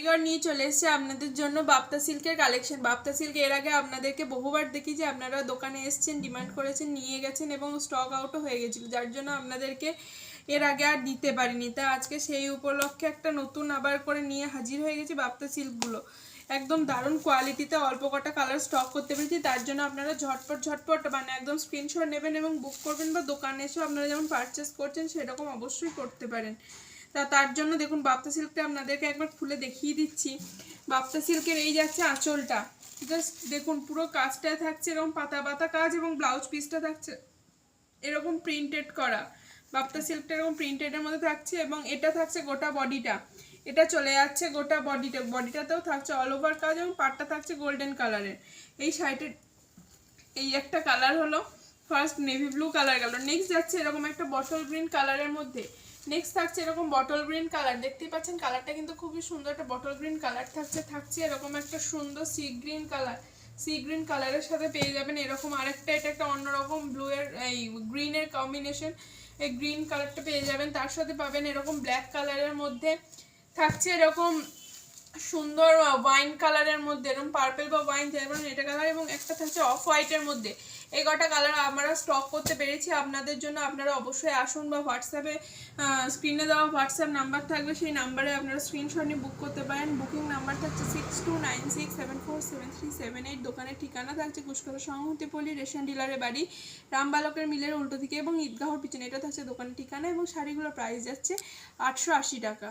চণ্ডীগড় নিয়ে চলে এসেছে আপনাদের জন্য বাপ্তা সিল্কের কালেকশন। বাপ্তা সিল্ক এর আগে আপনাদেরকে বহুবার দেখি যে আপনারা দোকানে এসেছেন, ডিমান্ড করেছেন, নিয়ে গেছেন এবং স্টক আউটও হয়ে গেছিলো, যার জন্য আপনাদেরকে এর আগে আর দিতে পারিনি। তা আজকে সেই উপলক্ষে একটা নতুন আবার করে নিয়ে হাজির হয়ে গেছি বাপ্তা সিল্কগুলো। একদম দারুণ কোয়ালিটিতে অল্প কটা কালার স্টক করতে পেরেছি, তার জন্য আপনারা ঝটপট মানে একদম স্ক্রিনশট নেবেন এবং বুক করবেন, বা দোকানে এসেও আপনারা যেমন পারচেস করছেন সেরকম অবশ্যই করতে পারেন। তার জন্য দেখুন বাপ্তা সিল্কটা আপনাদেরকে একবার খুলে দেখিয়ে দিচ্ছি। বাপ্তা সিল্কের এই যাচ্ছে আঁচলটা, জাস্ট দেখুন পুরো কাজটা থাকছে এরকম পাতা পাতা কাজ, এবং ব্লাউজ পিসটা থাকছে এরকম প্রিন্টেড করা। বাপ্তা সিল্কটা এরকম প্রিন্টেডের মধ্যে থাকছে, এবং এটা থাকছে গোটা বডিটা, এটা চলে যাচ্ছে গোটা বডিটাতেও থাকছে অল ওভার কাজ, এবং পাটটা থাকছে গোল্ডেন কালারের। এই শাড়িটির এই একটা কালার হলো, ফার্স্ট নেভি ব্লু কালার গেল, নেক্সট যাচ্ছে এরকম একটা বটল গ্রিন কালারের মধ্যে, নেক্সট থাকছে এরকম বটল গ্রিন কালার, দেখতেই পাচ্ছেন কালারটা কিন্তু খুবই সুন্দর একটা বটল গ্রিন কালার থাকছে এরকম একটা সুন্দর sea green colour, sea green কালারের সাথে পেয়ে যাবেন এরকম আরেকটা, এটা একটা অন্যরকম ব্লু এর এই গ্রিনের কম্বিনেশন, এই গ্রিন কালারটা পেয়ে যাবেন। তার সাথে পাবেন এরকম ব্ল্যাক কালারের মধ্যে থাকছে এরকম সুন্দর ওয়াইন কালারের মধ্যে, এরকম পার্পল বা ওয়াইন যেমন এটা কালার, এবং একটা থাকছে অফ হোয়াইটের মধ্যে। এই কটা কালার আমরা স্টক করতে পেরেছি আপনাদের জন্য। আপনারা অবশ্যই আসুন, বা হোয়াটসঅ্যাপে স্ক্রিনে দেওয়া হোয়াটসঅ্যাপ নাম্বার থাকবে, সেই নাম্বারে আপনারা স্ক্রিনশট নিয়ে বুক করতে পারেন। বুকিং নাম্বার থাকছে 6296747378। দোকানের ঠিকানা থাকছে কুশকরা সংহতিপল্লী, রেশন ডিলারের বাড়ি, রামবালকের মিলের উল্টো দিকে এবং ঈদগাহর পিছনে, এটা থাকছে দোকানের ঠিকানা। এবং শাড়িগুলোর প্রাইস যাচ্ছে 880 টাকা।